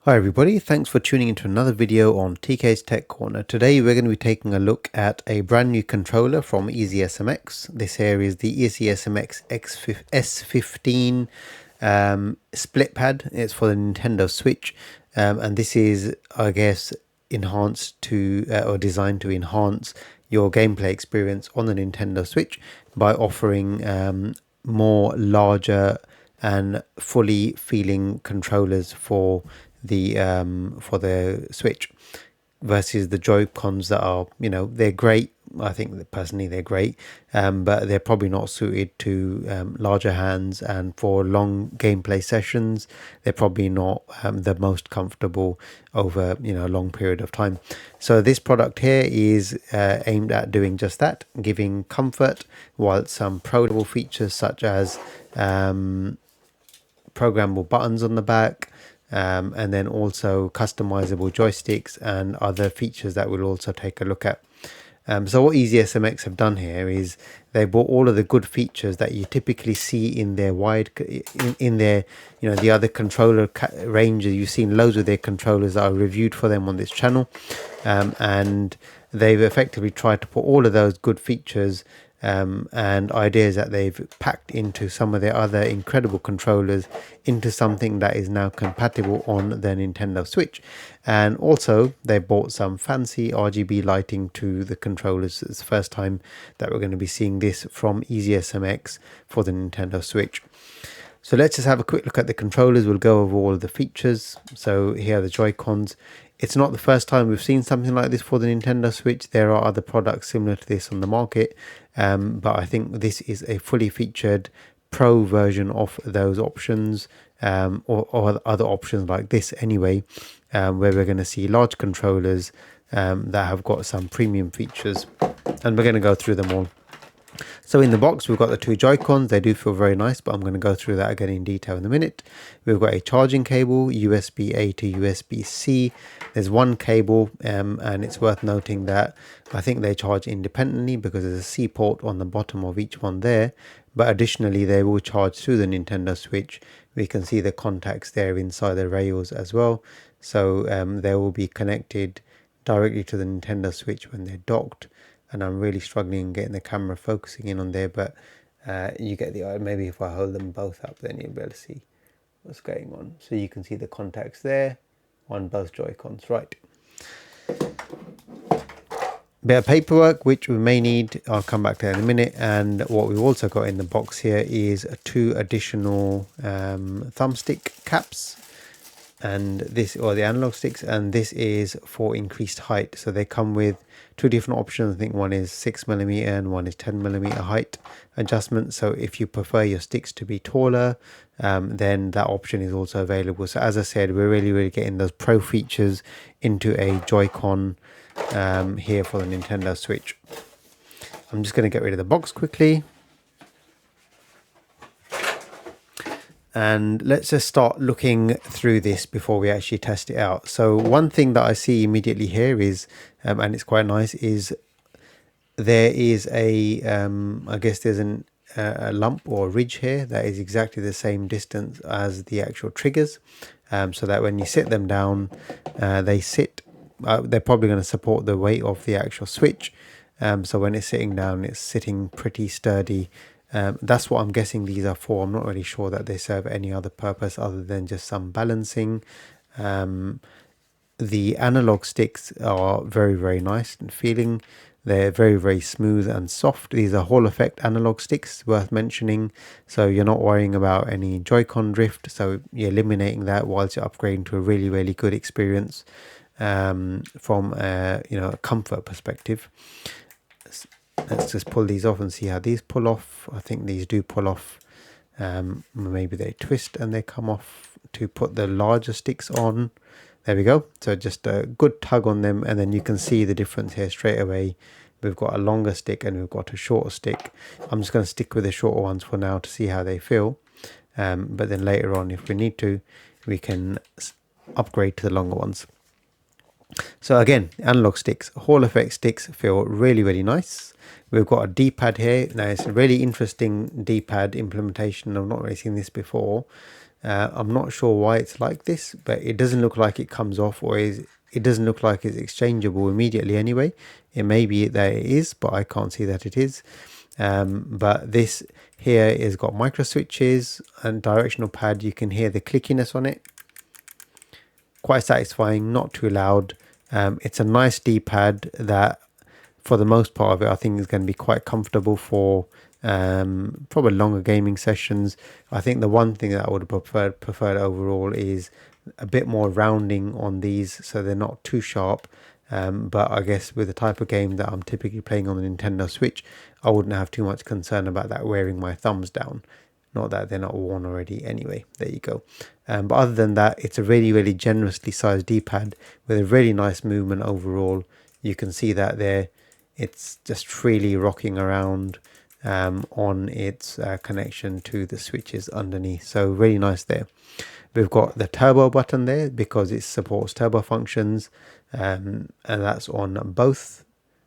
Hi everybody, thanks for tuning into another video on TK's Tech Corner. Today we're going to be taking a look at a brand new controller from EasySMX. This here is the EasySMX S15 split pad. It's for the Nintendo Switch, and this is, I guess, enhanced to or designed to enhance your gameplay experience on the Nintendo Switch by offering more larger and fully feeling controllers for the Switch versus the Joy-Cons that are, they're great. I think that personally they're great, but they're probably not suited to larger hands, and for long gameplay sessions they're probably not the most comfortable over a long period of time. So this product here is aimed at doing just that, giving comfort, while some pro level features such as programmable buttons on the back, and then also customizable joysticks and other features that we'll also take a look at. So what EasySMX have done here is they brought all of the good features that you typically see in their in their the other controller ranges. You've seen loads of their controllers that are reviewed for them on this channel, and they've effectively tried to put all of those good features and ideas that they've packed into some of their other incredible controllers into something that is now compatible on the Nintendo Switch. And also they bought some fancy RGB lighting to the controllers. It's the first time that we're going to be seeing this from EasySMX for the Nintendo Switch. So let's just have a quick look at the controllers. We'll go over all of the features. So here are the Joy-Cons. It's not the first time we've seen something like this for the Nintendo Switch. There are other products similar to this on the market, but I think this is a fully featured pro version of those options, or other options like this anyway, where we're going to see large controllers that have got some premium features, and we're going to go through them all. So in the box we've got the two Joy-Cons. They do feel very nice, but I'm going to go through that again in detail in a minute. We've got a charging cable, USB-A to USB-C. There's one cable, and it's worth noting that I think they charge independently because there's a C port on the bottom of each one there, but additionally they will charge through the Nintendo Switch. We can see the contacts there inside the rails as well, so they will be connected directly to the Nintendo Switch when they're docked. And I'm really struggling getting the camera focusing in on there, but you get the idea. Maybe if I hold them both up, then you'll be able to see what's going on. So you can see the contacts there on both Joy-Cons, right? Bit of paperwork which we may need, I'll come back to that in a minute. And what we've also got in the box here is two additional thumbstick caps, and this, or the analog sticks, and this is for increased height. So they come with two different options. I think one is 6mm and one is 10mm height adjustment. So if you prefer your sticks to be taller, then that option is also available. So as I said, we're really getting those pro features into a Joy-Con here for the Nintendo Switch. I'm just going to get rid of the box quickly. And let's just start looking through this before we actually test it out. So one thing that I see immediately here is, and it's quite nice, is there is a, I guess there's a lump or a ridge here that is exactly the same distance as the actual triggers. So that when you sit them down, they sit, they're probably going to support the weight of the actual Switch. So when it's sitting down, it's sitting pretty sturdy. That's what I'm guessing these are for. I'm not really sure that they serve any other purpose other than just some balancing. The analog sticks are very nice and feeling. They're very smooth and soft. These are Hall effect analog sticks, worth mentioning. So you're not worrying about any Joy-Con drift. So you're eliminating that whilst you're upgrading to a really good experience from a comfort perspective. Let's just pull these off and see how these pull off. I think these do pull off. Maybe they twist and they come off to put the larger sticks on. There we go. So just a good tug on them, and then you can see the difference here straight away. We've got a longer stick and we've got a shorter stick. I'm just going to stick with the shorter ones for now to see how they feel. But then later on, if we need to, we can upgrade to the longer ones. So again, analog sticks, Hall effect sticks feel really nice. We've got a D-pad here. Now it's a really interesting D-pad implementation. I've not really seen this before. I'm not sure why it's like this, but it doesn't look like it comes off, or it doesn't look like it's exchangeable immediately anyway. It may be that it is, but I can't see that it is. But this here is got micro switches and directional pad. You can hear the clickiness on it. Quite satisfying, not too loud. It's a nice D-pad that for the most part of it I think is going to be quite comfortable for probably longer gaming sessions. I think the one thing that I would have preferred overall is a bit more rounding on these so they're not too sharp. But I guess with the type of game that I'm typically playing on the Nintendo Switch, I wouldn't have too much concern about that wearing my thumbs down. Not that they're not worn already anyway. There you go. But other than that, it's a really generously sized D-pad with a really nice movement overall. You can see that there. It's just freely rocking around on its connection to the switches underneath. So really nice there. We've got the turbo button there because it supports turbo functions, and that's on both.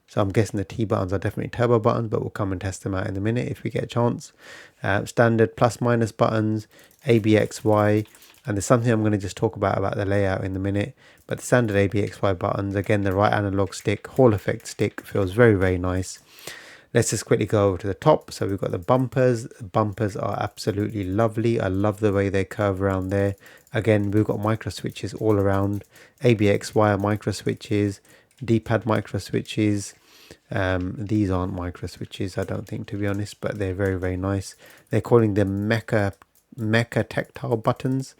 So I'm guessing the T buttons are definitely turbo buttons, but we'll come and test them out in a minute if we get a chance. Standard plus minus buttons, ABXY, and there's something I'm going to just talk about the layout in a minute. But the standard ABXY buttons, again, the right analog stick, Hall effect stick, feels very nice. Let's just quickly go over to the top. So we've got the bumpers. Bumpers are absolutely lovely. I love the way they curve around there. Again, we've got micro switches all around. ABXY micro switches, D-pad micro switches. These aren't micro switches, I don't think, to be honest, but they're very nice. They're calling them mecha tactile buttons.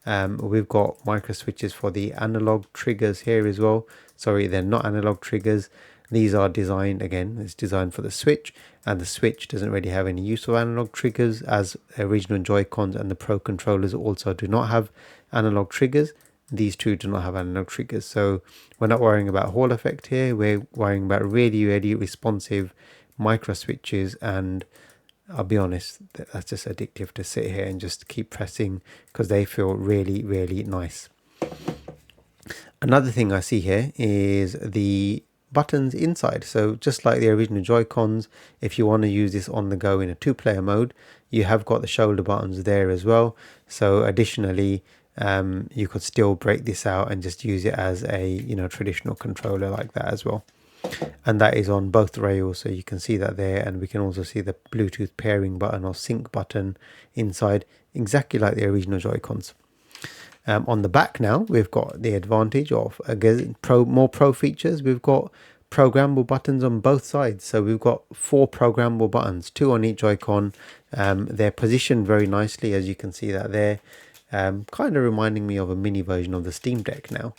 We've got micro switches for the analog triggers here as well. Sorry, they're not analog triggers. These are designed, again, it's designed for the Switch, and the Switch doesn't really have any use of analog triggers, as original Joy-Cons and the Pro controllers also do not have analog triggers. These two do not have analog triggers, so we're not worrying about Hall effect here. We're worrying about really responsive micro switches, and I'll be honest, that's just addictive to sit here and just keep pressing because they feel really nice. Another thing I see here is the buttons inside. So just like the original Joy-Cons, if you want to use this on the go in a 2-player mode, you have got the shoulder buttons there as well. So additionally, you could still break this out and just use it as a traditional controller like that as well. And that is on both rails, so you can see that there, and we can also see the Bluetooth pairing button or sync button inside, exactly like the original Joy-Cons. On the back now, we've got the advantage of, again, more pro features. We've got programmable buttons on both sides. So we've got 4 programmable buttons, 2 on each Joy-Con. They're positioned very nicely, as you can see that there. Kind of reminding me of a mini version of the Steam Deck now.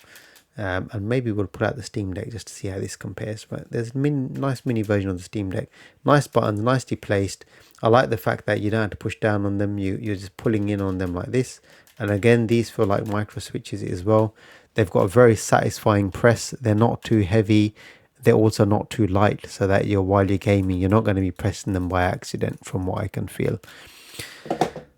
And maybe we'll put out the Steam Deck just to see how this compares. But there's a nice mini version of the Steam Deck. Nice buttons, nicely placed. I like the fact that you don't have to push down on them. You're just pulling in on them like this. And again, these feel like micro switches as well. They've got a very satisfying press. They're not too heavy. They're also not too light, so that while you're gaming, you're not going to be pressing them by accident, from what I can feel.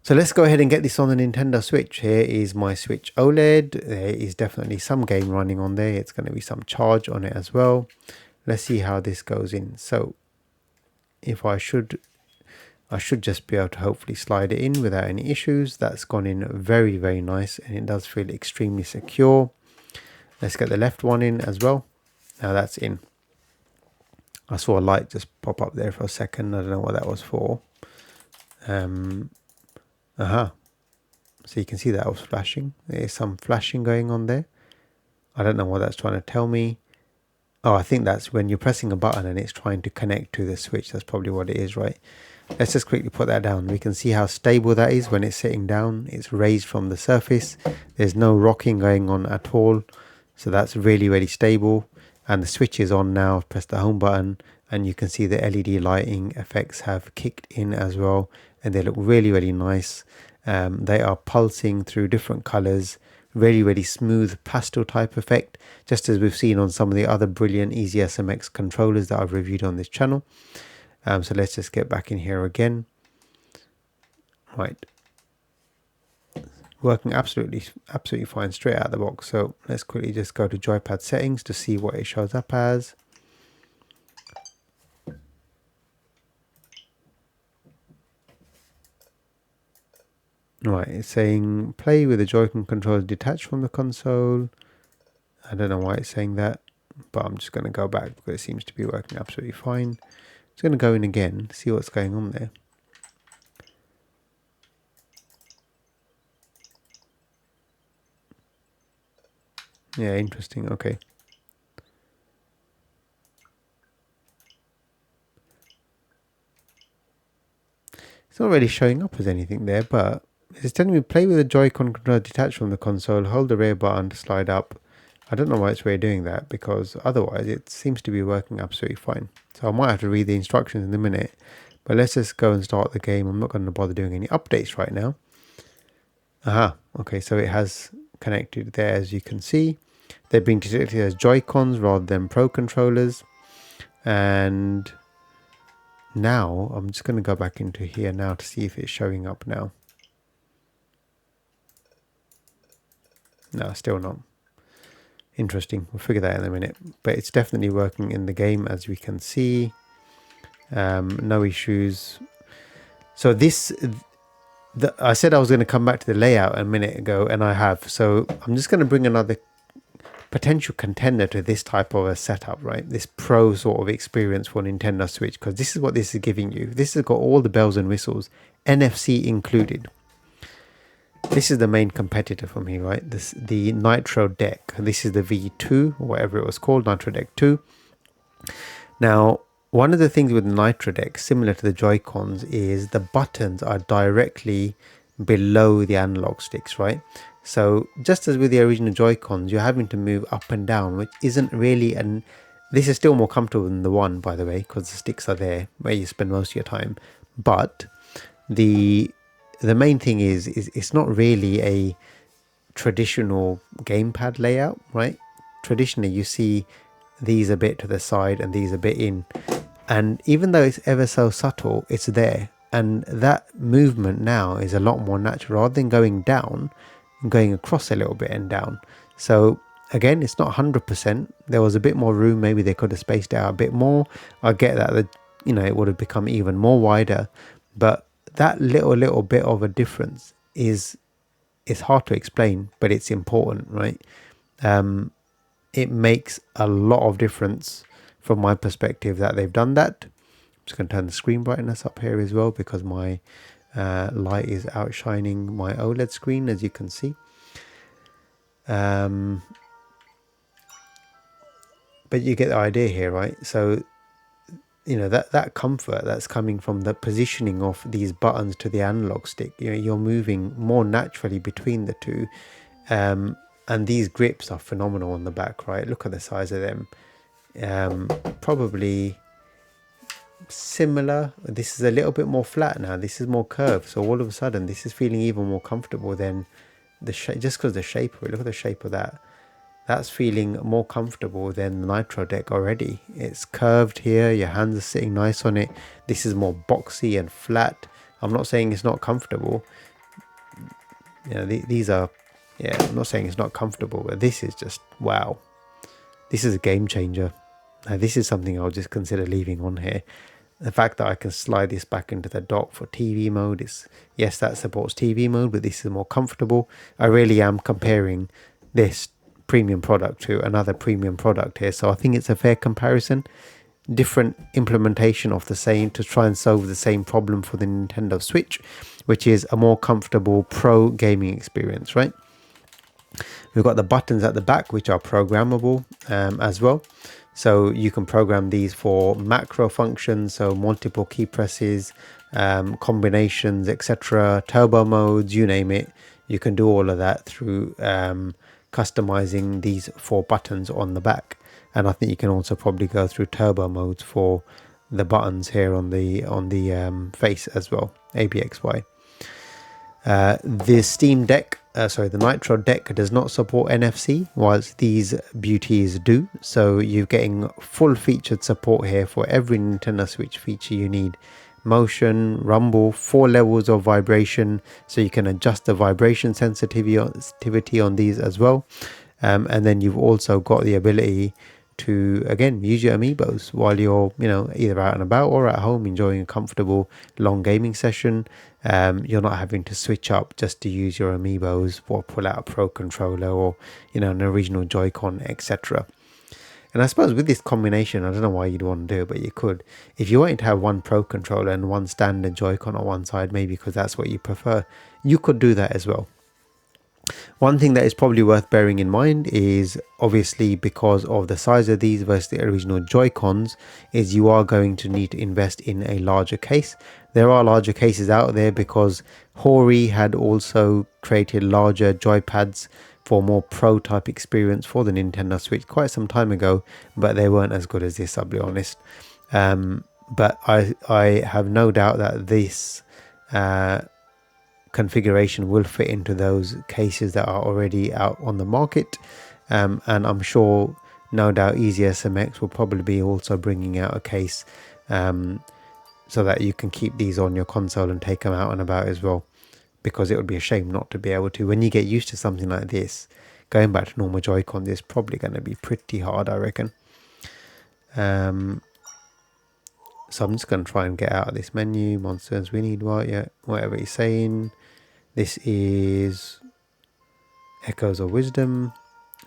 So let's go ahead and get this on the Nintendo Switch. Here is my Switch OLED. There is definitely some game running on there. It's going to be some charge on it as well. Let's see how this goes in. So if I should just be able to hopefully slide it in without any issues. That's gone in very nice, and it does feel extremely secure. Let's get the left one in as well. Now that's in. I saw a light just pop up there for a second. I don't know what that was for. So you can see that was flashing. There's some flashing going on there. I don't know what that's trying to tell me. Oh, I think that's when you're pressing a button and it's trying to connect to the Switch. That's probably what it is, right? Let's just quickly put that down. We can see how stable that is when it's sitting down. It's raised from the surface. There's no rocking going on at all. So that's really stable. And the Switch is on now. Press the home button and you can see the LED lighting effects have kicked in as well. And they look really nice. They are pulsing through different colors. Really smooth pastel type effect, just as we've seen on some of the other brilliant EasySMX controllers that I've reviewed on this channel. So let's just get back in here again. Right, working absolutely fine straight out of the box. So let's quickly just go to joypad settings to see what it shows up as. Right, it's saying play with the Joy-Con controller detached from the console. I don't know why it's saying that, but I'm just going to go back because it seems to be working absolutely fine. Just going to go in again, see what's going on there. Yeah, interesting. Okay. It's not really showing up as anything there, but it's telling me play with the Joy-Con controller detached from the console, hold the rear button to slide up. I don't know why it's really doing that, because otherwise it seems to be working absolutely fine. So I might have to read the instructions in a minute, but let's just go and start the game. I'm not going to bother doing any updates right now. Aha, okay, so it has connected there, as you can see. They're being detected as Joy-Cons rather than Pro controllers. And now I'm just going to go back into here now to see if it's showing up now. No, still not. Interesting. We'll figure that out in a minute. But it's definitely working in the game, as we can see. No issues. So this, I said I was going to come back to the layout a minute ago, and I have. So I'm just going to bring another potential contender to this type of a setup, right? This pro sort of experience for Nintendo Switch, because this is what this is giving you. This has got all the bells and whistles, NFC included. This is the main competitor for me, right? The Nitro Deck. This is the V2, or whatever it was called, Nitro Deck 2. Now, one of the things with Nitro Deck, similar to the Joy-Cons, is the buttons are directly below the analog sticks, right? So just as with the original Joy-Cons, you're having to move up and down, which isn't really this is still more comfortable than the one, by the way, because the sticks are there where you spend most of your time. But the main thing is it's not really a traditional gamepad layout, right? Traditionally, you see these a bit to the side and these a bit in. And even though it's ever so subtle, it's there. And that movement now is a lot more natural, rather than going down and going across a little bit and down. So again, it's not 100%. There was a bit more room. Maybe they could have spaced it out a bit more. I get that, it would have become even more wider. But that little bit of a difference is hard to explain, but it's important, right? It makes a lot of difference from my perspective that they've done that. I'm just going to turn the screen brightness up here as well, because my light is outshining my OLED screen, as you can see. But you get the idea here, right? So that comfort that's coming from the positioning of these buttons to the analog stick, you're moving more naturally between the two, and these grips are phenomenal on the back, right? Look at the size of them. Probably similar. This is a little bit more flat now. This is more curved, so all of a sudden this is feeling even more comfortable than the shape. Just because the shape of it, look at the shape of that. That's feeling more comfortable than the Nitro Deck already. It's curved here, your hands are sitting nice on it. This is more boxy and flat. I'm not saying it's not comfortable. These are, I'm not saying it's not comfortable, but this is just, wow. This is a game changer. Now this is something I'll just consider leaving on here. The fact that I can slide this back into the dock for TV mode is, yes, that supports TV mode, but this is more comfortable. I really am comparing this premium product to another premium product here, so I think it's a fair comparison. Different implementation of the same to try and solve the same problem for the Nintendo Switch, which is a more comfortable pro gaming experience, right? We've got the buttons at the back, which are programmable as well, so you can program these for macro functions, so multiple key presses, combinations, etc., turbo modes, you name it. You can do all of that through customizing these 4 buttons on the back. And I think you can also probably go through turbo modes for the buttons here on the face as well, ABXY. The Steam Deck, the Nitro Deck does not support NFC, whilst these beauties do. So you're getting full featured support here for every Nintendo Switch feature you need. Motion, rumble, 4 levels of vibration, so you can adjust the vibration sensitivity on these as well. And then you've also got the ability to, again, use your amiibos while you're, either out and about or at home enjoying a comfortable long gaming session. You're not having to switch up just to use your amiibos or pull out a Pro controller or, an original Joy-Con, etc. And I suppose with this combination, I don't know why you'd want to do it, but you could. If you wanted to have one Pro controller and one standard Joy-Con on one side, maybe because that's what you prefer, you could do that as well. One thing that is probably worth bearing in mind is, obviously, because of the size of these versus the original Joy-Cons, is you are going to need to invest in a larger case. There are larger cases out there because Hori had also created larger joypads for more pro type experience for the Nintendo Switch quite some time ago, but they weren't as good as this, I'll be honest. But I have no doubt that this configuration will fit into those cases that are already out on the market, and I'm sure, no doubt, EasySMX will probably be also bringing out a case so that you can keep these on your console and take them out and about as well, because it would be a shame not to be able to. When you get used to something like this, going back to normal Joy-Con is probably going to be pretty hard, I reckon. So I'm just going to try and get out of this menu. Monsters, we need what? Yeah, whatever he's saying. This is Echoes of Wisdom.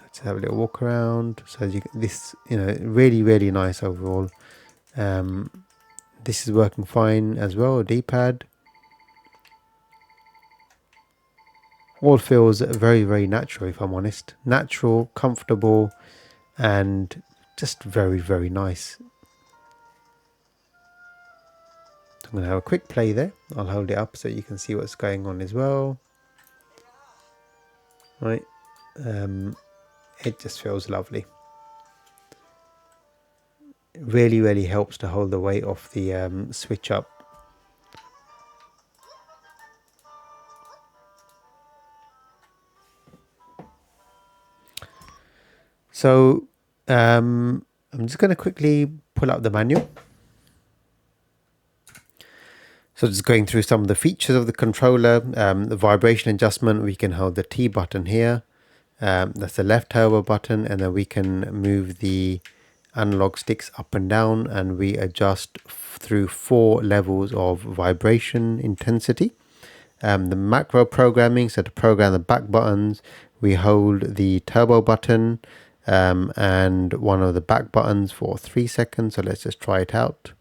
Let's have a little walk around. So this, really, really nice overall. This is working fine as well. D-pad. All feels very, very natural, if I'm honest. Natural, comfortable, and just very, very nice. I'm going to have a quick play there. I'll hold it up so you can see what's going on as well. Right. It just feels lovely. It really, really helps to hold the weight off the switch up. So I'm just going to quickly pull up the manual. So just going through some of the features of the controller. The vibration adjustment, we can hold the T button here. That's the left turbo button, and then we can move the analog sticks up and down, and we adjust through 4 levels of vibration intensity. The macro programming, so to program the back buttons, we hold the turbo button and one of the back buttons for 3 seconds. So let's just try it out.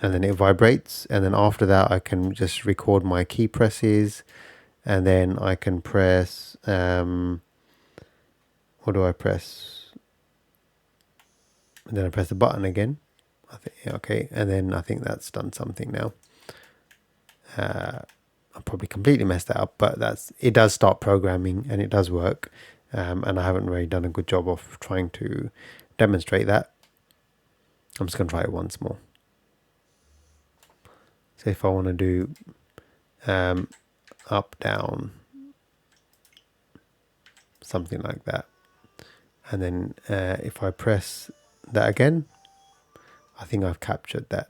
And then it vibrates, and then after that I can just record my key presses, and then I can press what do I press? And then I press the button again. Okay, and then I think that's done something now. I probably completely messed that up, but it does start programming and it does work, and I haven't really done a good job of trying to demonstrate that. I'm just going to try it once more. So if I want to do up, down, something like that, and then if I press that again, I think I've captured that.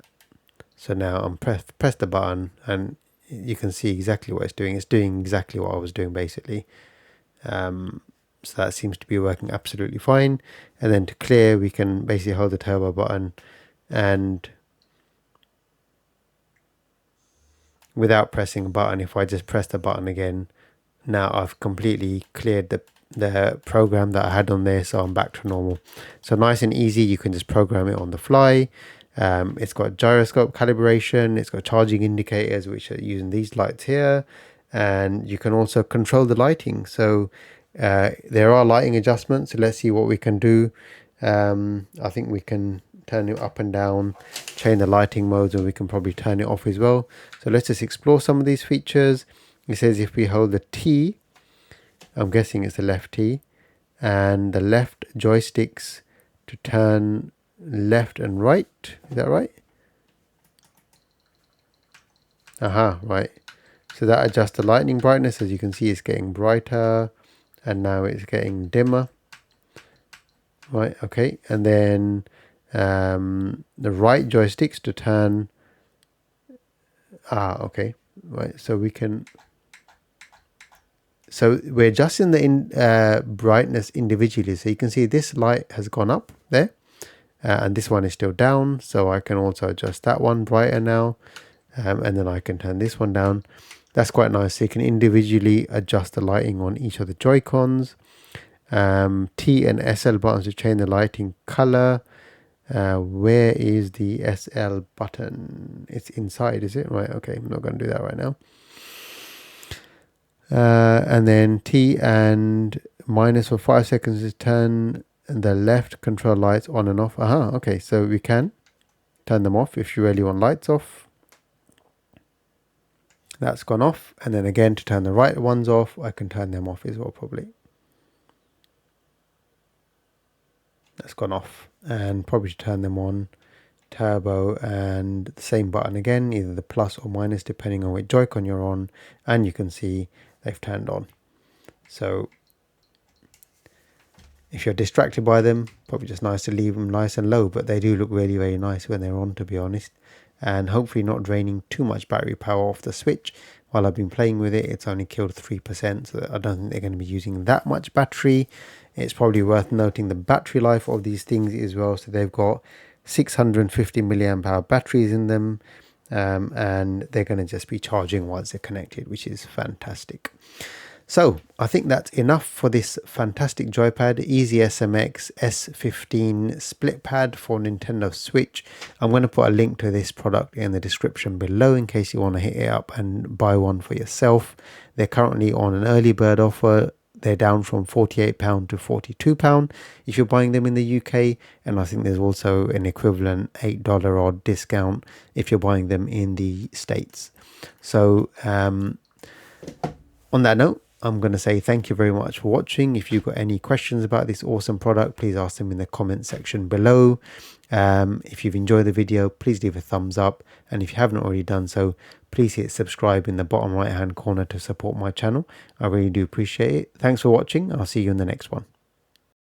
So now I'm press the button, and you can see exactly what it's doing. It's doing exactly what I was doing, basically. So that seems to be working absolutely fine. And then to clear, we can basically hold the turbo button, and without pressing a button, if I just press the button again, now I've completely cleared the program that I had on there, so I'm back to normal. So nice and easy, you can just program it on the fly. It's got gyroscope calibration, it's got charging indicators, which are using these lights here, and you can also control the lighting. So there are lighting adjustments, so let's see what we can do. I think we can turn it up and down, change the lighting modes, and we can probably turn it off as well. So let's just explore some of these features. It says if we hold the T, I'm guessing it's the left T, and the left joysticks to turn left and right. Is that right? Aha, right. So that adjusts the lighting brightness. As you can see, it's getting brighter, and now it's getting dimmer. Right, okay. And then the right joysticks to turn. Okay. Right, so we can So we're adjusting the brightness individually. So you can see this light has gone up there, and this one is still down. So I can also adjust that one brighter now, and then I can turn this one down. That's quite nice. So you can individually adjust the lighting on each of the Joy-Cons. T and SL buttons to change the lighting color. Where is the SL button? It's inside, is it? Right, okay, I'm not going to do that right now. And then T and minus for 5 seconds to turn the left control lights on and off. Okay, so we can turn them off if you really want lights off. That's gone off. And then again, to turn the right ones off, I can turn them off as well, probably. That's gone off. And probably to turn them on, turbo, and the same button again, either the plus or minus depending on which Joy-Con you're on, and you can see they've turned on. So if you're distracted by them, probably just nice to leave them nice and low, but they do look really, very nice when they're on, to be honest. And hopefully not draining too much battery power off the Switch. While I've been playing with it, it's only killed 3%, so I don't think they're going to be using that much battery. It's probably worth noting the battery life of these things as well. So they've got 650 milliamp hour batteries in them, and they're going to just be charging once they're connected, which is fantastic. So I think that's enough for this fantastic joypad, EasySMX S15 split pad for Nintendo Switch. I'm going to put a link to this product in the description below in case you want to hit it up and buy one for yourself. They're currently on an early bird offer. They're down from £48 to £42 if you're buying them in the UK, and I think there's also an equivalent $8 odd discount if you're buying them in the States. So on that note, I'm going to say thank you very much for watching. If you've got any questions about this awesome product, please ask them in the comment section below. If you've enjoyed the video, please leave a thumbs up. And if you haven't already done so, please hit subscribe in the bottom right hand corner to support my channel. I really do appreciate it. Thanks for watching. I'll see you in the next one.